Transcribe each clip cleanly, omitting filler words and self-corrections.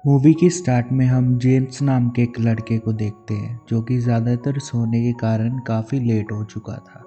Movie की start में हम जेम्स नाम के एक लड़के को देखते हैं जो कि ज़्यादातर सोने के कारण काफ़ी लेट हो चुका था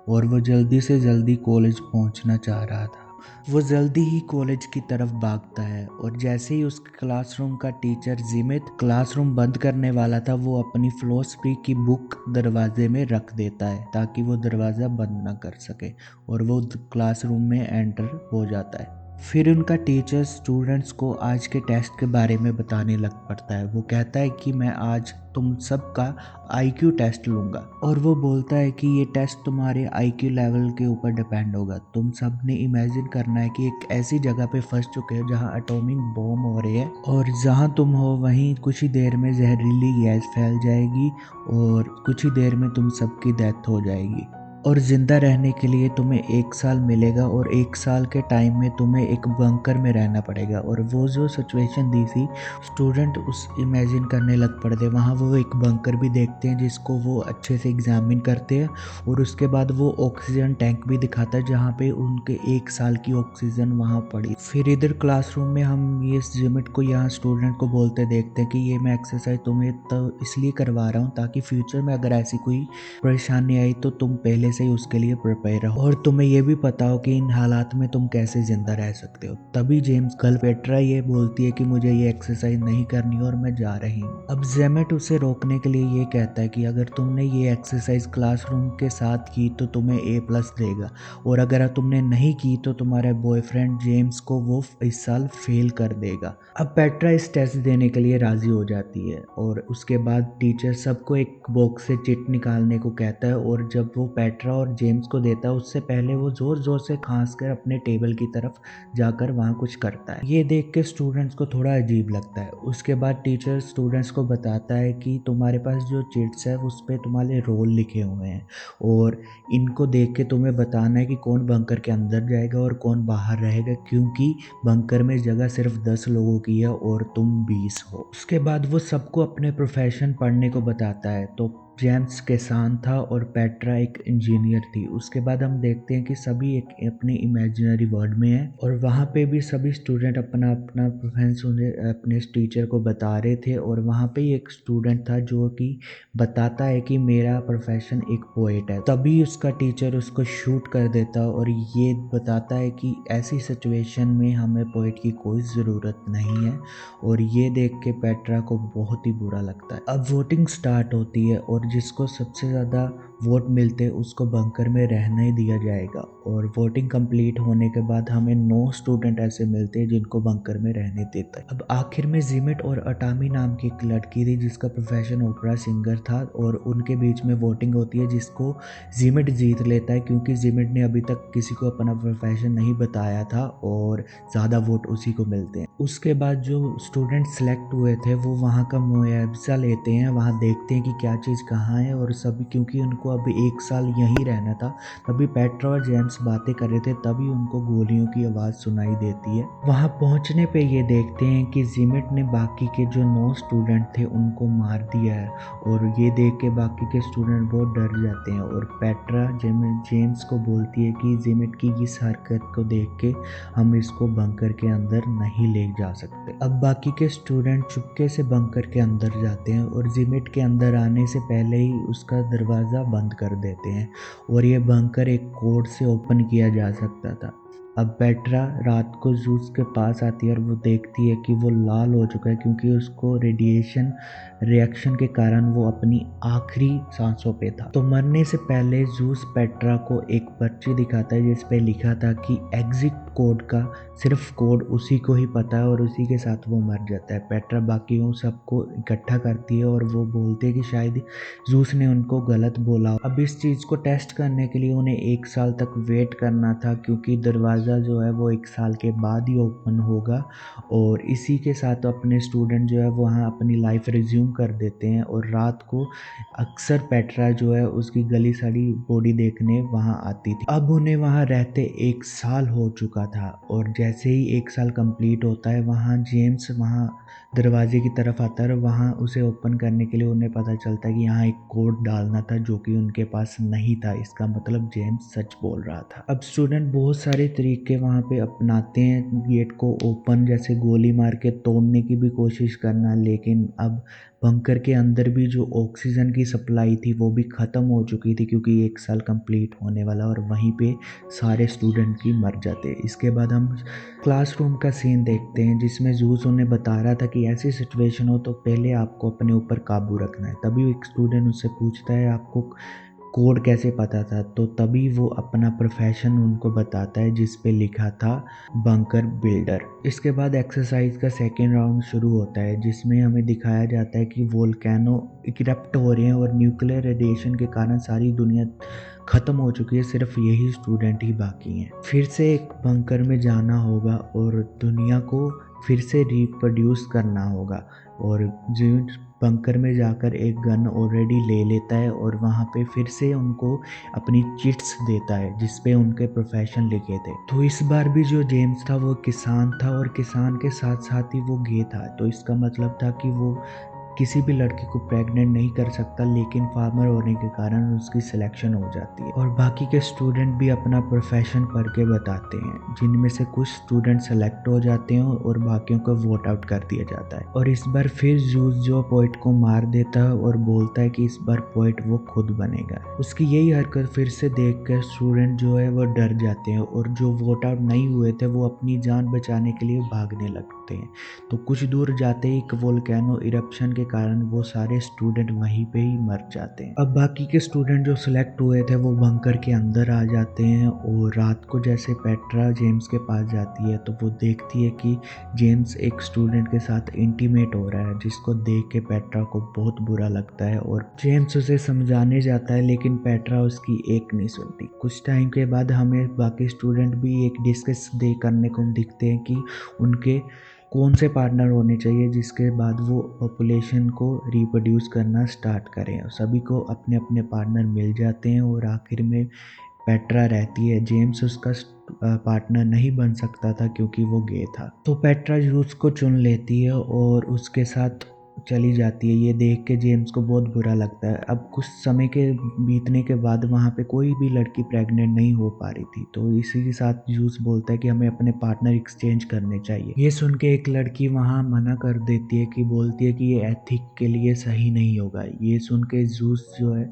और वो जल्दी से जल्दी कॉलेज पहुंचना चाह रहा था। वो जल्दी ही कॉलेज की तरफ भागता है और जैसे ही उस क्लासरूम का टीचर जिमित क्लासरूम बंद करने वाला था, वो अपनी फिलॉसफी की बुक दरवाजे में रख देता है ताकि वो दरवाज़ा बंद ना कर सके और वो क्लासरूम में एंटर हो जाता है। फिर उनका टीचर स्टूडेंट्स को आज के टेस्ट के बारे में बताने लग पड़ता है। वो कहता है कि मैं आज तुम सबका आईक्यू टेस्ट लूँगा और वो बोलता है कि ये टेस्ट तुम्हारे आईक्यू लेवल के ऊपर डिपेंड होगा। तुम सब ने इमेजिन करना है कि एक ऐसी जगह पे फंस चुके हो जहाँ एटॉमिक बॉम्ब हो रहे हैं और जहाँ तुम हो वहीं कुछ ही देर में जहरीली गैस फैल जाएगी और कुछ ही देर में तुम सबकी डेथ हो जाएगी और ज़िंदा रहने के लिए तुम्हें 1 साल मिलेगा और 1 साल के टाइम में तुम्हें एक बंकर में रहना पड़ेगा। और वो जो सिचुएशन दी थी, स्टूडेंट उस इमेजिन करने लग पड़ते। वहाँ वो एक बंकर भी देखते हैं जिसको वो अच्छे से एग्जामिन करते हैं और उसके बाद वो ऑक्सीजन टैंक भी दिखाता है जहाँ पे उनके 1 साल की ऑक्सीजन वहाँ पड़ी। फिर इधर क्लासरूम में हम ये जिमिट को यहाँ स्टूडेंट को बोलते देखते हैं कि ये मैं एक्सरसाइज तुम्हें तो इसलिए करवा रहा हूँ ताकि फ्यूचर में अगर ऐसी कोई परेशानी आई तो तुम पहले से ही उसके लिए प्रिपेयर रहो और तुम्हें ये भी पता हो कि इन हालात में तुम कैसे जिंदा रह सकते हो। तभी जेम्स गर्ल पेट्रा ये बोलती है कि मुझे ये एक्सरसाइज नहीं करनी और मैं जा रही हूँ। अब जेमेट उसे रोकने के लिए ये कहता है कि अगर तुमने ये एक्सरसाइज क्लासरूम के साथ की तो तुम्हें A+ देगा और अगर तुमने नहीं की तो तुम्हारे बॉयफ्रेंड जेम्स को वो इस साल फेल कर देगा। अब पेट्रा इस टेस्ट देने के लिए राजी हो जाती है और उसके बाद टीचर सबको एक बॉक्स से चिट निकालने को कहता है और जब वो पेट्रा और जेम्स को देता है उससे पहले वो जोर जोर से खांस कर अपने टेबल की तरफ जाकर वहाँ कुछ करता है। ये देख के स्टूडेंट्स को थोड़ा अजीब लगता है। उसके बाद टीचर स्टूडेंट्स को बताता है कि तुम्हारे पास जो चिट्स है उस पर तुम्हारे रोल लिखे हुए हैं और इनको देख के तुम्हें बताना है कि कौन बंकर के अंदर जाएगा और कौन बाहर रहेगा, क्योंकि बंकर में जगह सिर्फ 10 लोगों की है और तुम 20 हो। उसके बाद वो सबको अपने प्रोफेशन पढ़ने को बताता है। तो जेम्स किसान था और पेट्रा एक इंजीनियर थी। उसके बाद हम देखते हैं कि सभी एक अपने इमेजिनरी वर्ल्ड में है और वहाँ पे भी सभी स्टूडेंट अपना अपना प्रोफेशन अपने टीचर को बता रहे थे और वहाँ पे एक स्टूडेंट था जो कि बताता है कि मेरा प्रोफेशन एक पोएट है। तभी उसका टीचर उसको शूट कर देता और ये बताता है कि ऐसी सिचुएशन में हमें पोएट की कोई ज़रूरत नहीं है और ये देख के पेट्रा को बहुत ही बुरा लगता है। अब वोटिंग स्टार्ट होती है और जिसको सबसे ज़्यादा वोट मिलते हैं उसको बंकर में रहने दिया जाएगा और वोटिंग कंप्लीट होने के बाद हमें 9 स्टूडेंट ऐसे मिलते हैं जिनको बंकर में रहने देता है। अब आखिर में जिमिट और अटामी नाम की एक लड़की थी जिसका प्रोफेशन ओपेरा सिंगर था और उनके बीच में वोटिंग होती है जिसको जिमिट जीत लेता है क्योंकि जिमिट ने अभी तक किसी को अपना प्रोफेशन नहीं बताया था और ज़्यादा वोट उसी को मिलते हैं। उसके बाद जो स्टूडेंट सेलेक्ट हुए थे वो वहाँ का मुआवजा लेते हैं, वहाँ देखते हैं कि क्या चीज़ कहाँ है और सभी, क्योंकि उनको अभी 1 साल यहीं रहना था। तभी पेट्रा और जेम्स बातें कर रहे थे, तभी उनको गोलियों की आवाज़ सुनाई देती है। वहाँ पहुँचने पे ये देखते हैं कि जिमिट ने बाकी के जो 9 स्टूडेंट थे उनको मार दिया है और ये देख के बाकी के स्टूडेंट बहुत डर जाते हैं और पेट्रा जेम्स को बोलती है कि जिमिट की इस हरकत को देख के हम इसको बंकर के अंदर नहीं ले जा सकते। अब बाकी के स्टूडेंट चुपके से बंकर के अंदर जाते हैं और जिमिट के अंदर आने से पहले ही उसका दरवाज़ा बंद कर देते हैं और ये बंकर एक कोड से ओपन किया जा सकता था। अब पेट्रा रात को जूस के पास आती है और वो देखती है कि वो लाल हो चुका है क्योंकि उसको रेडिएशन रिएक्शन के कारण वो अपनी आखिरी सांसों पे था। तो मरने से पहले जूस पेट्रा को एक पर्ची दिखाता है जिस पे लिखा था कि एग्जिट कोड का सिर्फ कोड उसी को ही पता है और उसी के साथ वो मर जाता है। पेट्रा बाकियों सबको इकट्ठा करती है और वो बोलते हैं कि शायद जूस ने उनको गलत बोला। अब इस चीज़ को टेस्ट करने के लिए उन्हें 1 साल तक वेट करना था क्योंकि दरवाज़ा जो है वो 1 साल के बाद ही ओपन होगा और इसी के साथ अपने स्टूडेंट जो है वहाँ अपनी लाइफ रिज्यूम कर देते हैं और रात को अक्सर पेट्रा जो है उसकी गली सड़ी बॉडी देखने वहाँ आती थी। अब उन्हें वहाँ रहते 1 साल हो चुका था और जैसे ही 1 साल कंप्लीट होता है वहाँ जेम्स वहाँ दरवाजे की तरफ आता है और वहाँ उसे ओपन करने के लिए उन्हें पता चलता है कि यहाँ एक कोड डालना था जो कि उनके पास नहीं था। इसका मतलब जेम्स सच बोल रहा था। अब स्टूडेंट बहुत सारे तरीके वहाँ पे अपनाते हैं गेट को ओपन, जैसे गोली मार के तोड़ने की भी कोशिश करना, लेकिन अब बंकर के अंदर भी जो ऑक्सीजन की सप्लाई थी वो भी ख़त्म हो चुकी थी क्योंकि 1 साल कंप्लीट होने वाला और वहीं पे सारे स्टूडेंट की मर जाते। इसके बाद हम क्लासरूम का सीन देखते हैं जिसमें ज़ूस उन्हें बता रहा था कि ऐसी सिचुएशन हो तो पहले आपको अपने ऊपर काबू रखना है। तभी एक स्टूडेंट उससे पूछता है आपको कोड कैसे पता था, तो तभी वो अपना प्रोफेशन उनको बताता है जिस पे लिखा था बंकर बिल्डर। इसके बाद एक्सरसाइज का सेकेंड राउंड शुरू होता है जिसमें हमें दिखाया जाता है कि वोल्केनो इरप्ट हो रहे हैं और न्यूक्लियर रेडिएशन के कारण सारी दुनिया ख़त्म हो चुकी है, सिर्फ यही स्टूडेंट ही बाकी हैं। फिर से एक बंकर में जाना होगा और दुनिया को फिर से रिप्रोड्यूस करना होगा और जेम्स बंकर में जाकर एक गन ऑलरेडी ले लेता है और वहाँ पे फिर से उनको अपनी चिट्स देता है जिस पे उनके प्रोफेशन लिखे थे। तो इस बार भी जो जेम्स था वो किसान था और किसान के साथ साथ ही वो गे था, तो इसका मतलब था कि वो किसी भी लड़की को प्रेग्नेंट नहीं कर सकता, लेकिन फार्मर होने के कारण उसकी सिलेक्शन हो जाती है और बाकी के स्टूडेंट भी अपना प्रोफेशन पढ़ के बताते हैं, जिनमें से कुछ स्टूडेंट सेलेक्ट हो जाते हैं और बाकियों को वोट आउट कर दिया जाता है। और इस बार फिर जूस जो पोइट को मार देता है और बोलता है कि इस बार पोइट वो खुद बनेगा। उसकी यही हरकत फिर से देख कर स्टूडेंट जो है वो डर जाते हैं और जो वोट आउट नहीं हुए थे वो अपनी जान बचाने के लिए भागने लगते हैं। तो कुछ दूर जाते ही एक वोल्केनो इरप्शन के कारण वो सारे स्टूडेंट वहीं पे ही मर जाते हैं। अब बाकी के स्टूडेंट जो सिलेक्ट हुए थे वो बंकर के अंदर आ जाते हैं और रात को जैसे पेट्रा जेम्स के पास जाती है तो वो देखती है कि जेम्स एक स्टूडेंट के साथ इंटीमेट हो रहा है, जिसको देख के पेट्रा को बहुत बुरा लगता है और जेम्स उसे समझाने जाता है, लेकिन पेट्रा उसकी एक नहीं सुनती। कुछ टाइम के बाद हमें बाकी स्टूडेंट भी एक डिस्कस करने को दिखते हैं कि उनके कौन से पार्टनर होने चाहिए जिसके बाद वो पॉपुलेशन को रिप्रोड्यूस करना स्टार्ट करें। सभी को अपने अपने पार्टनर मिल जाते हैं और आखिर में पेट्रा रहती है। जेम्स उसका पार्टनर नहीं बन सकता था क्योंकि वो गे था, तो पेट्रा जूस को चुन लेती है और उसके साथ चली जाती है। ये देख के जेम्स को बहुत बुरा लगता है। अब कुछ समय के बीतने के बाद वहाँ पे कोई भी लड़की प्रेग्नेंट नहीं हो पा रही थी, तो इसी के साथ जूस बोलता है कि हमें अपने पार्टनर एक्सचेंज करने चाहिए। ये सुन के एक लड़की वहाँ मना कर देती है कि बोलती है कि ये एथिक के लिए सही नहीं होगा। ये सुन के जूस जो है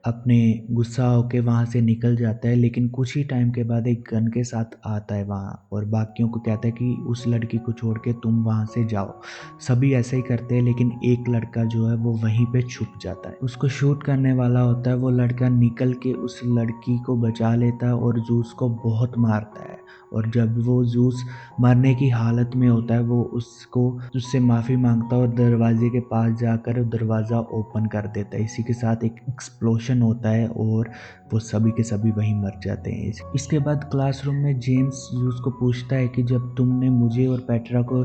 अपने गुस्सा होके वहाँ से निकल जाता है, लेकिन कुछ ही टाइम के बाद एक गन के साथ आता है वहाँ और बाकियों को कहता है कि उस लड़की को छोड़ के तुम वहाँ से जाओ। सभी ऐसे ही करते हैं, लेकिन एक लड़का जो है वो वहीं पे छुप जाता है। उसको शूट करने वाला होता है, वो लड़का निकल के उस लड़की को बचा लेता है और जूस को बहुत मारता है। और जब वो जूस मरने की हालत में होता है वो उससे माफ़ी मांगता है और दरवाजे के पास जाकर दरवाज़ा ओपन कर देता है। इसी के साथ एक एक्सप्लोशन होता है और वो सभी के सभी वहीं मर जाते हैं। इसके बाद क्लासरूम में जेम्स जूस को पूछता है कि जब तुमने मुझे और पेट्रा को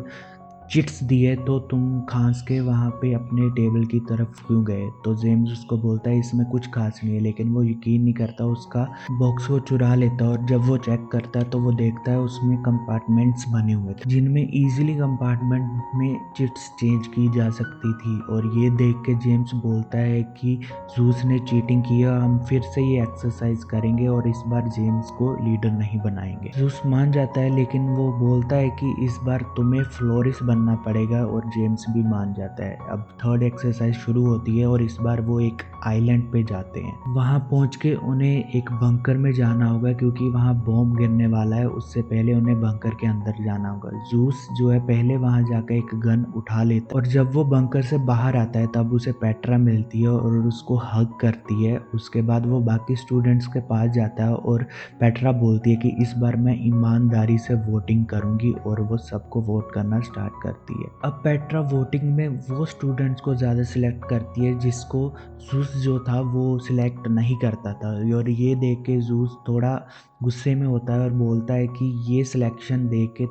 चिट्स दिए तो तुम खांस के वहाँ पे अपने टेबल की तरफ क्यों गए। तो जेम्स उसको बोलता है इसमें कुछ खास नहीं है, लेकिन वो यकीन नहीं करता, उसका बॉक्स को चुरा लेता है और जब वो चेक करता है तो वो देखता है उसमें कंपार्टमेंट्स बने हुए थे जिनमें ईजिली कंपार्टमेंट में चिट्स चेंज की जा सकती थी। और ये देख के जेम्स बोलता है कि जूस ने चीटिंग किया, हम फिर से ये एक्सरसाइज करेंगे और इस बार जेम्स को लीडर नहीं बनाएंगे। जूस मान जाता है, लेकिन वो बोलता है कि इस बार तुम्हें फ्लोरिस बनना पड़ेगा और जेम्स भी मान जाता है। अब थर्ड एक्सरसाइज शुरू होती है और इस बार वो एक आइलैंड पे जाते हैं। वहाँ पहुँच के उन्हें एक बंकर में जाना होगा क्योंकि वहाँ बॉम्ब गिरने वाला है, उससे पहले उन्हें बंकर के अंदर जाना होगा। जूस जो है पहले वहाँ जाकर एक गन उठा लेता है और जब वो बंकर से बाहर आता है तब उसे पेट्रा मिलती है और उसको हग करती है। उसके बाद वो बाकी स्टूडेंट्स के पास जाता है और पेट्रा बोलती है कि इस बार मैं ईमानदारी से वोटिंग करूंगी और वो सबको वोट करना स्टार्ट करती है। अब पेट्रा वोटिंग में वो स्टूडेंट्स को ज़्यादा सिलेक्ट करती है जिसको जूस जो था वो सिलेक्ट नहीं करता था और ये देख के जूस थोड़ा गुस्से में होता है और बोलता है कि ये सिलेक्शन देख के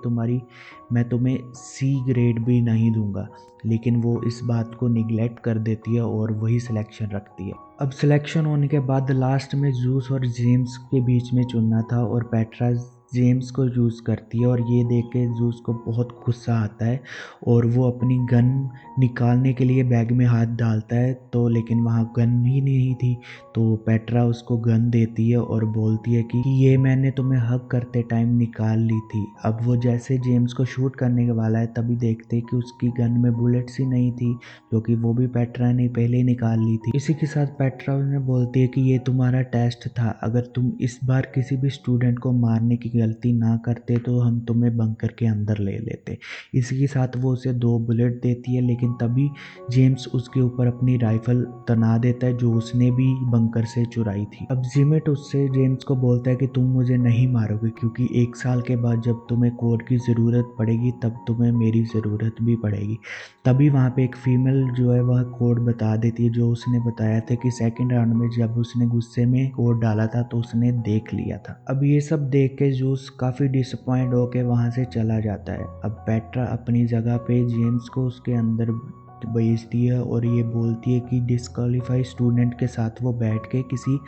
मैं तुम्हें सी ग्रेड भी नहीं दूंगा, लेकिन वो इस बात को निगलेक्ट कर देती है और वही सिलेक्शन रखती है। अब सिलेक्शन होने के बाद लास्ट में जूस और जेम्स के बीच में चुनना था और पेट्रा जेम्स को जूस करती है और ये देख के जूस को बहुत गुस्सा आता है और वो अपनी गन निकालने के लिए बैग में हाथ डालता है, तो लेकिन वहाँ गन ही नहीं थी। तो पेट्रा उसको गन देती है और बोलती है कि ये मैंने तुम्हें हग करते टाइम निकाल ली थी। अब वो जैसे जेम्स को शूट करने के वाला है तभी देखते कि उसकी गन में बुलेट्स ही नहीं थी, जो कि वो भी पेट्रा ने पहले ही निकाल ली थी। इसी के साथ पेट्रा उन्हें बोलती है कि ये तुम्हारा टेस्ट था, अगर तुम इस बार किसी भी स्टूडेंट को मारने की गलती ना करते तो हम तुम्हें बंकर के अंदर ले लेते। इसी के साथ वो उसे 2 बुलेट देती है, लेकिन तभी जेम्स उसके ऊपर अपनी राइफल तना देता है जो उसने भी बंकर से चुराई थी। अब जिमेट उससे जेम्स को बोलता है कि तुम मुझे नहीं मारोगे, क्योंकि 1 साल के बाद जब तुम्हें कोड की ज़रूरत पड़ेगी तब तुम्हें मेरी ज़रूरत भी पड़ेगी। तभी वहाँ पे एक फीमेल जो है वह कोड बता देती है जो उसने बताया था कि सेकंड राउंड में जब उसने गुस्से में कोड डाला था तो उसने देख लिया था। अब ये सब देख के जूस काफ़ी डिसअपॉइंट होके वहाँ से चला जाता है। अब पेट्रा अपनी जगह पे जेम्स को उसके अंदर भेजती है और ये बोलती है कि डिस्क्वालीफाई स्टूडेंट के साथ वो बैठ के किसी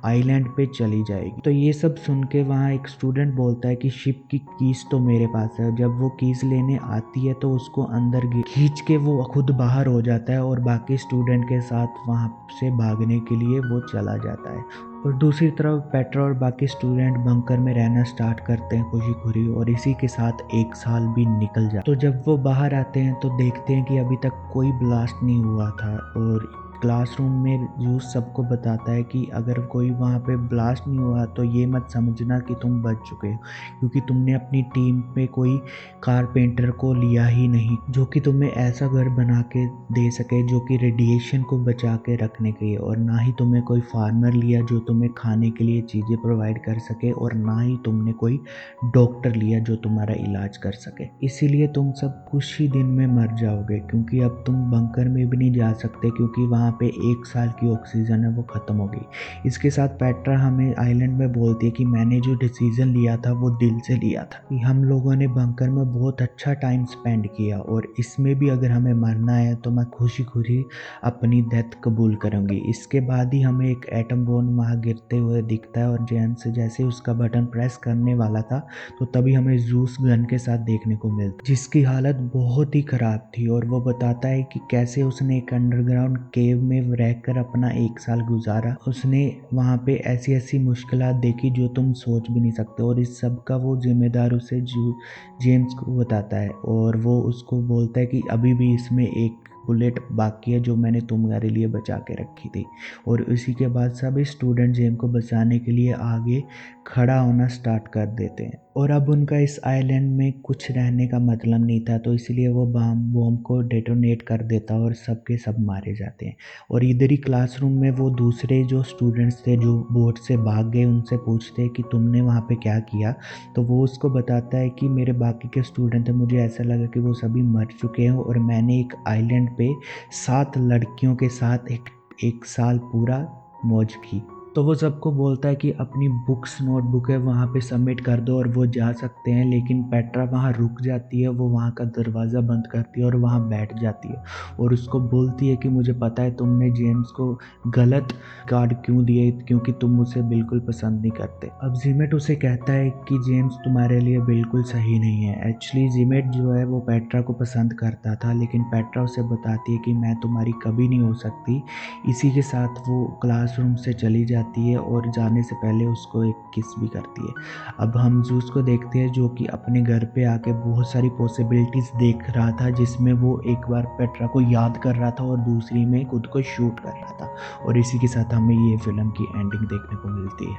आइलैंड पे चली जाएगी। तो ये सब सुन के वहाँ एक स्टूडेंट बोलता है कि शिप की कीज तो मेरे पास है। जब वो कीज लेने आती है तो उसको अंदर खींच के वो खुद बाहर हो जाता है और बाकी स्टूडेंट के साथ वहाँ से भागने के लिए वो चला जाता है। और दूसरी तरफ पेट्रा और बाकी स्टूडेंट बंकर में रहना स्टार्ट करते हैं खुशी खुशी, और इसी के साथ 1 साल भी निकल जाता है। तो जब वो बाहर आते हैं तो देखते हैं कि अभी तक कोई ब्लास्ट नहीं हुआ था, और क्लासरूम में जूस सबको बताता है कि अगर कोई वहाँ पे ब्लास्ट नहीं हुआ तो ये मत समझना कि तुम बच चुके हो, क्योंकि तुमने अपनी टीम पे कोई कारपेंटर को लिया ही नहीं जो कि तुम्हें ऐसा घर बना के दे सके जो कि रेडिएशन को बचा के रखने के लिए, और ना ही तुमने कोई फार्मर लिया जो तुम्हें खाने के लिए चीज़ें प्रोवाइड कर सके, और ना ही तुमने कोई डॉक्टर लिया जो तुम्हारा इलाज कर सके। इसीलिए तुम सब कुछ ही दिन में मर जाओगे, क्योंकि अब तुम बंकर में भी नहीं जा सकते क्योंकि वहाँ पे 1 साल की ऑक्सीजन है वो ख़त्म हो गई। इसके साथ पेट्रा हमें आइलैंड में बोलती है कि मैंने जो डिसीज़न लिया था वो दिल से लिया था, कि हम लोगों ने बंकर में बहुत अच्छा टाइम स्पेंड किया और इसमें भी अगर हमें मरना है तो मैं खुशी खुशी अपनी डेथ कबूल करूँगी। इसके बाद ही हमें एक एटम बॉम्ब वहाँ गिरते हुए दिखता है, और जेम्स जैसे उसका बटन प्रेस करने वाला था तो तभी हमें जूस गन के साथ देखने को मिलता, जिसकी हालत बहुत ही ख़राब थी। और वो बताता है कि कैसे उसने एक अंडरग्राउंड केव में रहकर अपना 1 साल गुजारा। उसने वहाँ पे ऐसी ऐसी मुश्किलात देखी जो तुम सोच भी नहीं सकते, और इस सब का वो जिम्मेदार उसे जेम्स को बताता है, और वो उसको बोलता है कि अभी भी इसमें एक बुलेट बाकी है जो मैंने तुम्हारे लिए बचा के रखी थी। और इसी के बाद सभी स्टूडेंट जेम को बचाने के लिए आगे खड़ा होना स्टार्ट कर देते हैं। और अब उनका इस आइलैंड में कुछ रहने का मतलब नहीं था, तो इसलिए वो बॉम्ब को डेटोनेट कर देता और सबके सब मारे जाते हैं। और इधर ही क्लासरूम में वो दूसरे जो स्टूडेंट्स थे जो बोर्ड से भाग गए उनसे पूछते हैं कि तुमने वहाँ पे क्या किया, तो वो उसको बताता है कि मेरे बाकी के स्टूडेंट थे, मुझे ऐसा लगा कि वो सभी मर चुके हैं और मैंने एक आइलैंड पे 7 लड़कियों के साथ एक साल पूरा मौज की। तो वो सबको बोलता है कि अपनी बुक्स नोटबुक है वहाँ पे सबमिट कर दो और वो जा सकते हैं, लेकिन पेट्रा वहाँ रुक जाती है। वो वहाँ का दरवाज़ा बंद करती है और वहाँ बैठ जाती है और उसको बोलती है कि मुझे पता है तुमने जेम्स को गलत कार्ड क्यों दिए, क्योंकि तुम उसे बिल्कुल पसंद नहीं करते। अब जिमेट उसे कहता है कि जेम्स तुम्हारे लिए बिल्कुल सही नहीं है। एक्चुअली जिमेट जो है वो पेट्रा को पसंद करता था, लेकिन पेट्रा उसे बताती है कि मैं तुम्हारी कभी नहीं हो सकती। इसी के साथ वो क्लासरूम से चली जाती है और जाने से पहले उसको एक किस भी करती है। अब हम जूस को देखते हैं जो कि अपने घर पे आके बहुत सारी पॉसिबिलिटीज़ देख रहा था, जिसमें वो एक बार पेट्रा को याद कर रहा था और दूसरी में खुद को शूट कर रहा था। और इसी के साथ हमें ये फिल्म की एंडिंग देखने को मिलती है।